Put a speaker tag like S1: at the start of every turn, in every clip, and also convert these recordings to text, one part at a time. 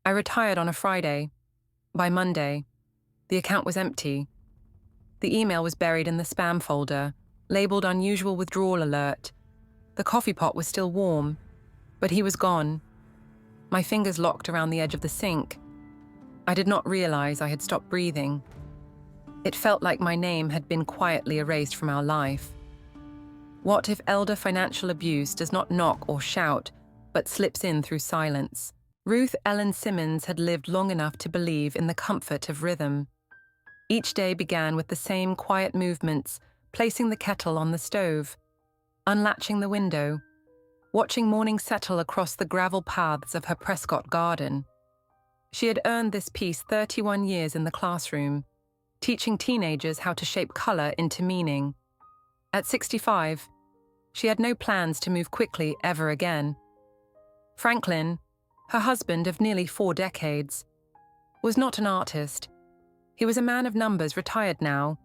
S1: I retired on a Friday. By Monday, the account was empty. The email was buried in the spam folder, labeled unusual withdrawal alert. The coffee pot was still warm, but he was gone. My fingers locked around the edge of the sink. I did not realize I had stopped breathing. It felt like my name had been quietly erased from our life. What if elder financial abuse does not knock or shout, but slips in through silence? Ruth Ellen Simmons had lived long enough to believe in the comfort of rhythm. Each day began with the same quiet movements, placing the kettle on the stove, unlatching the window, watching morning settle across the gravel paths of her Prescott garden. She had earned this peace 31 years in the classroom, teaching teenagers how to shape color into meaning. At 65, she had no plans to move quickly ever again. Franklin, her husband of nearly 4 decades, was not an artist. He was a man of numbers, retired now,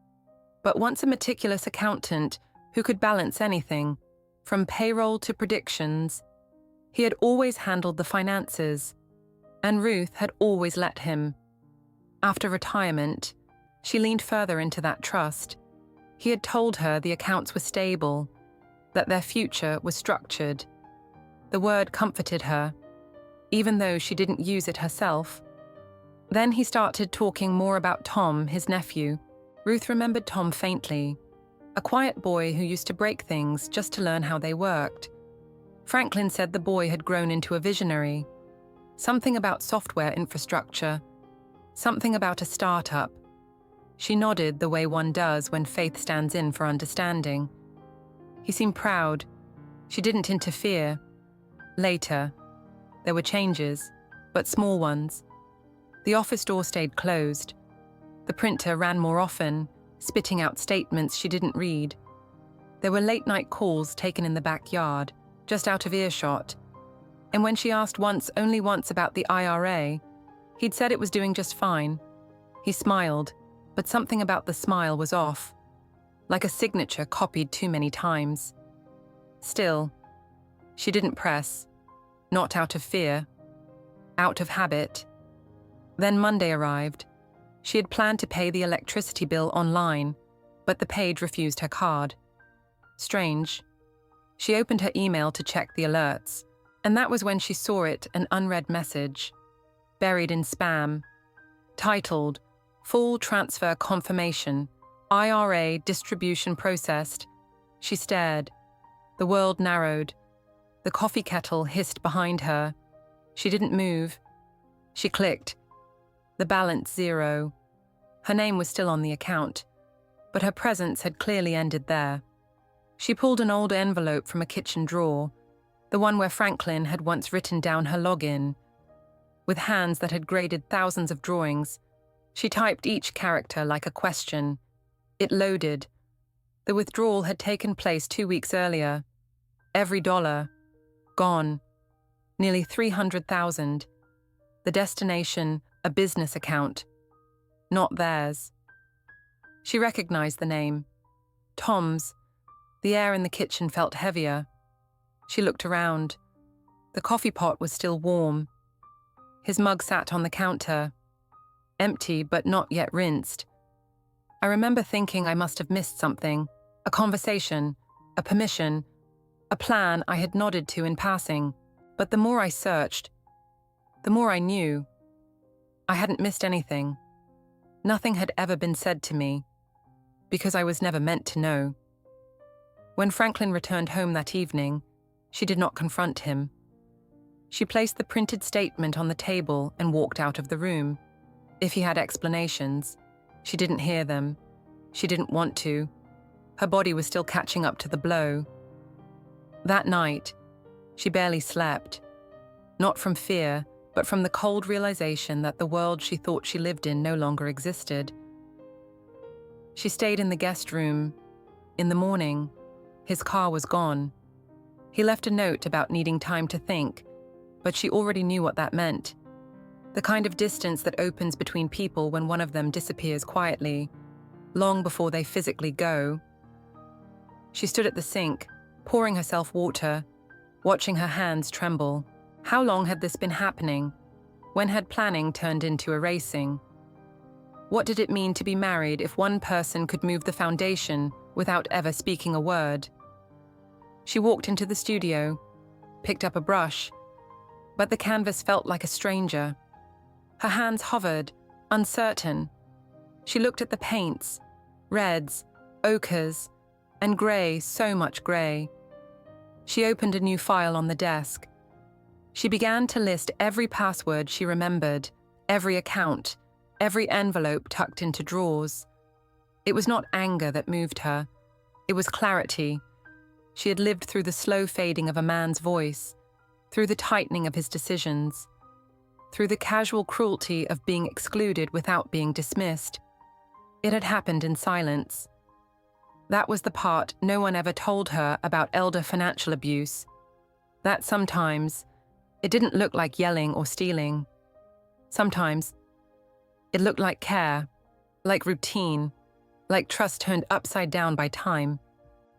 S1: but once a meticulous accountant who could balance anything, from payroll to predictions. He had always handled the finances, and Ruth had always let him. After retirement, she leaned further into that trust. He had told her the accounts were stable, that their future was structured. The word comforted her, even though she didn't use it herself. Then he started talking more about Tom, his nephew. Ruth remembered Tom faintly, a quiet boy who used to break things just to learn how they worked. Franklin said the boy had grown into a visionary. Something about software infrastructure, something about a startup. She nodded the way one does when faith stands in for understanding. He seemed proud. She didn't interfere. Later, there were changes, but small ones. The office door stayed closed. The printer ran more often, spitting out statements she didn't read. There were late-night calls taken in the backyard, just out of earshot. And when she asked only once about the IRA, he'd said it was doing just fine. He smiled, but something about the smile was off, like a signature copied too many times. Still, she didn't press, not out of fear, out of habit. Then Monday arrived. She had planned to pay the electricity bill online, but the page refused her card. Strange. She opened her email to check the alerts, and that was when she saw it, an unread message, buried in spam, titled, "Full Transfer Confirmation, IRA Distribution Processed." She stared. The world narrowed. The coffee kettle hissed behind her. She didn't move. She clicked. The balance 0. Her name was still on the account, but her presence had clearly ended there. She pulled an old envelope from a kitchen drawer, the one where Franklin had once written down her login. With hands that had graded thousands of drawings, she typed each character like a question. It loaded. The withdrawal had taken place 2 weeks earlier. Every dollar, gone. Nearly 300,000. The destination, a business account. Not theirs. She recognized the name. Tom's. The air in the kitchen felt heavier. She looked around. The coffee pot was still warm. His mug sat on the counter, empty but not yet rinsed. I remember thinking I must have missed something, a conversation, a permission, a plan I had nodded to in passing. But the more I searched, the more I knew. I hadn't missed anything. Nothing had ever been said to me, because I was never meant to know. When Franklin returned home that evening, she did not confront him. She placed the printed statement on the table and walked out of the room. If he had explanations, she didn't hear them. She didn't want to. Her body was still catching up to the blow. That night, she barely slept. Not from fear, but from the cold realization that the world she thought she lived in no longer existed. She stayed in the guest room. In the morning, his car was gone. He left a note about needing time to think, but she already knew what that meant. The kind of distance that opens between people when one of them disappears quietly, long before they physically go. She stood at the sink, pouring herself water, watching her hands tremble. How long had this been happening? When had planning turned into erasing? What did it mean to be married if one person could move the foundation without ever speaking a word? She walked into the studio, picked up a brush, but the canvas felt like a stranger. Her hands hovered, uncertain. She looked at the paints, reds, ochres, and grey, so much grey. She opened a new file on the desk. She began to list every password she remembered, every account, every envelope tucked into drawers. It was not anger that moved her. It was clarity. She had lived through the slow fading of a man's voice, through the tightening of his decisions, through the casual cruelty of being excluded without being dismissed. It had happened in silence. That was the part no one ever told her about elder financial abuse. That sometimes it didn't look like yelling or stealing. Sometimes it looked like care, like routine, like trust turned upside down by time.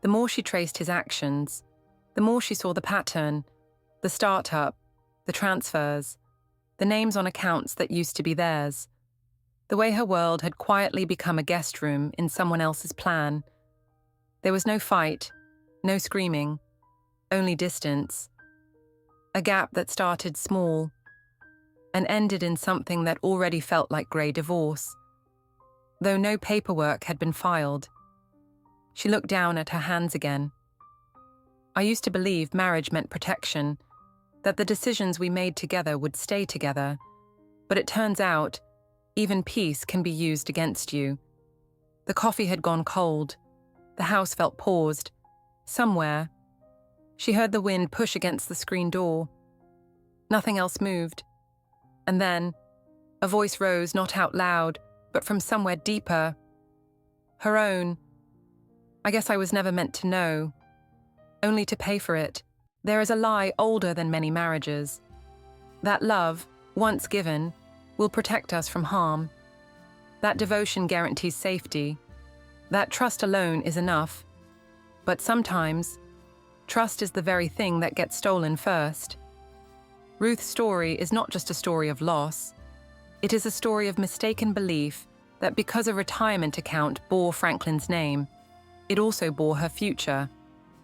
S1: The more she traced his actions, the more she saw the pattern, the startup, the transfers, the names on accounts that used to be theirs. The way her world had quietly become a guest room in someone else's plan. There was no fight, no screaming, only distance. A gap that started small and ended in something that already felt like grey divorce. Though no paperwork had been filed. She looked down at her hands again. I used to believe marriage meant protection, that the decisions we made together would stay together, but it turns out even peace can be used against you. The coffee had gone cold. The house felt paused. Somewhere, she heard the wind push against the screen door. Nothing else moved. And then, a voice rose not out loud, but from somewhere deeper. Her own. I guess I was never meant to know. Only to pay for it. There is a lie older than many marriages. That love, once given, will protect us from harm. That devotion guarantees safety. That trust alone is enough. But sometimes, trust is the very thing that gets stolen first. Ruth's story is not just a story of loss. It is a story of mistaken belief that because a retirement account bore Franklin's name, it also bore her future.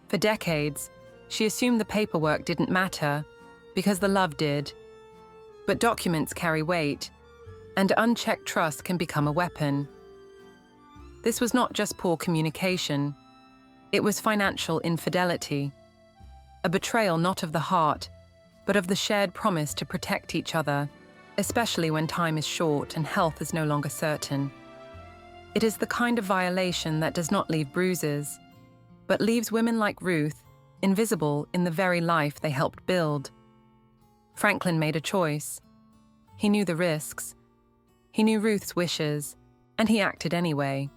S1: For decades, she assumed the paperwork didn't matter because the love did. But documents carry weight, and unchecked trust can become a weapon. This was not just poor communication. It was financial infidelity. A betrayal not of the heart, but of the shared promise to protect each other, especially when time is short and health is no longer certain. It is the kind of violation that does not leave bruises, but leaves women like Ruth invisible in the very life they helped build. Franklin made a choice. He knew the risks. He knew Ruth's wishes, and he acted anyway.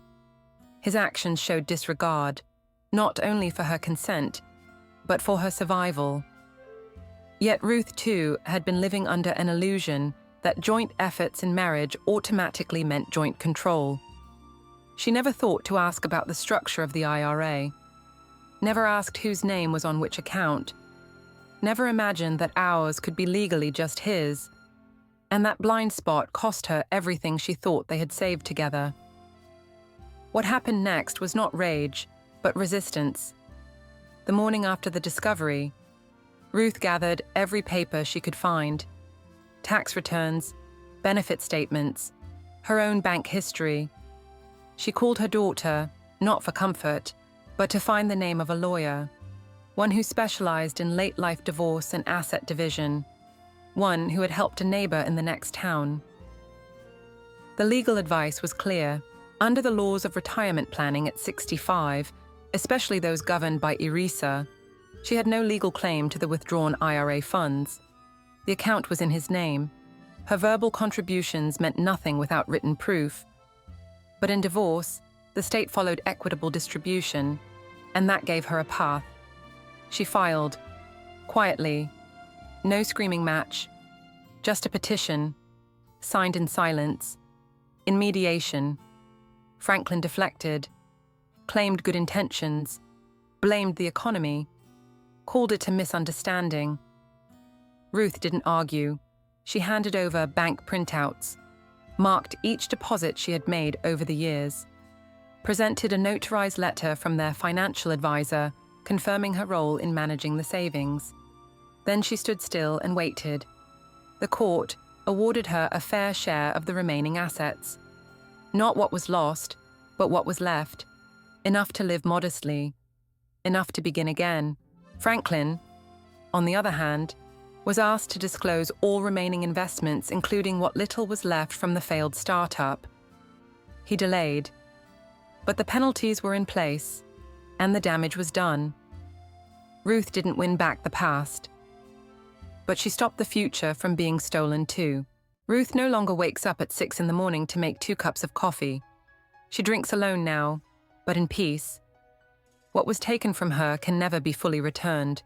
S1: His actions showed disregard, not only for her consent, but for her survival. Yet Ruth, too, had been living under an illusion that joint efforts in marriage automatically meant joint control. She never thought to ask about the structure of the IRA, never asked whose name was on which account, never imagined that ours could be legally just his, and that blind spot cost her everything she thought they had saved together. What happened next was not rage, but resistance. The morning after the discovery, Ruth gathered every paper she could find: tax returns, benefit statements, her own bank history. She called her daughter, not for comfort, but to find the name of a lawyer, one who specialized in late-life divorce and asset division, one who had helped a neighbor in the next town. The legal advice was clear. Under the laws of retirement planning at 65, especially those governed by ERISA, she had no legal claim to the withdrawn IRA funds. The account was in his name. Her verbal contributions meant nothing without written proof. But in divorce, the state followed equitable distribution, and that gave her a path. She filed, quietly, no screaming match, just a petition, signed in silence. In mediation, Franklin deflected, claimed good intentions, blamed the economy, called it a misunderstanding. Ruth didn't argue. She handed over bank printouts, marked each deposit she had made over the years, presented a notarized letter from their financial advisor confirming her role in managing the savings. Then she stood still and waited. The court awarded her a fair share of the remaining assets. Not what was lost, but what was left. Enough to live modestly. Enough to begin again. Franklin, on the other hand, was asked to disclose all remaining investments, including what little was left from the failed startup. He delayed, but the penalties were in place, and the damage was done. Ruth didn't win back the past, but she stopped the future from being stolen too. Ruth no longer wakes up at 6 in the morning to make 2 cups of coffee. She drinks alone now, but in peace. What was taken from her can never be fully returned.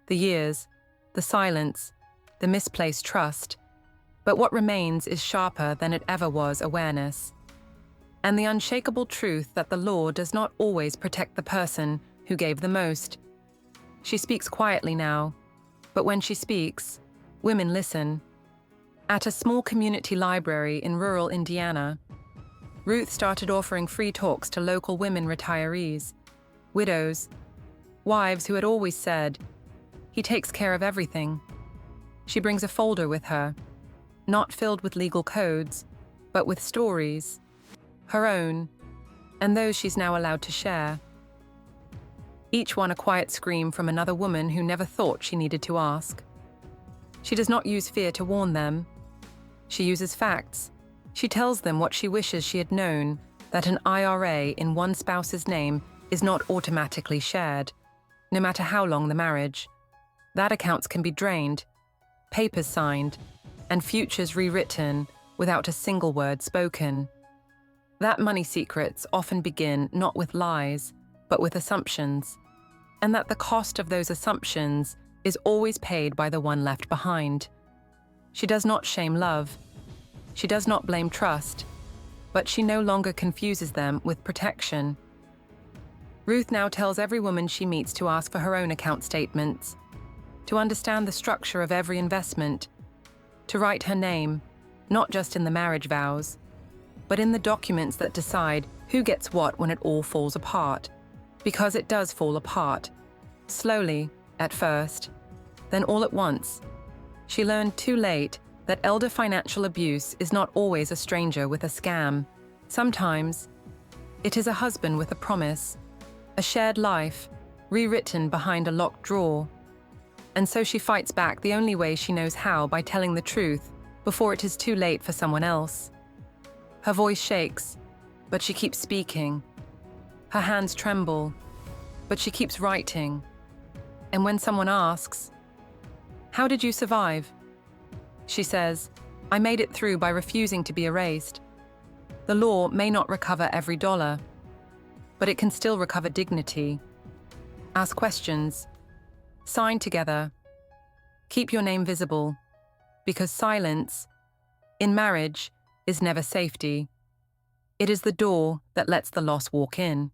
S1: The years, the silence, the misplaced trust. But what remains is sharper than it ever was awareness. And the unshakable truth that the law does not always protect the person who gave the most. She speaks quietly now, but when she speaks, women listen. At a small community library in rural Indiana, Ruth started offering free talks to local women retirees, widows, wives who had always said, "He takes care of everything." She brings a folder with her, not filled with legal codes, but with stories, her own, and those she's now allowed to share. Each one a quiet scream from another woman who never thought she needed to ask. She does not use fear to warn them. She uses facts. She tells them what she wishes she had known, that an IRA in one spouse's name is not automatically shared, no matter how long the marriage. That accounts can be drained, papers signed, and futures rewritten without a single word spoken. That money secrets often begin not with lies, but with assumptions, and that the cost of those assumptions is always paid by the one left behind. She does not shame love. She does not blame trust, but she no longer confuses them with protection. Ruth now tells every woman she meets to ask for her own account statements, to understand the structure of every investment, to write her name, not just in the marriage vows, but in the documents that decide who gets what when it all falls apart. Because it does fall apart. Slowly, at first, then all at once. She learned too late that elder financial abuse is not always a stranger with a scam. Sometimes, it is a husband with a promise, a shared life, rewritten behind a locked drawer. And so she fights back the only way she knows how, by telling the truth before it is too late for someone else. Her voice shakes, but she keeps speaking. Her hands tremble, but she keeps writing. And when someone asks, "How did you survive?" she says, "I made it through by refusing to be erased." The law may not recover every dollar, but it can still recover dignity. Ask questions. Sign together. Keep your name visible, because silence, in marriage, is never safety. It is the door that lets the loss walk in.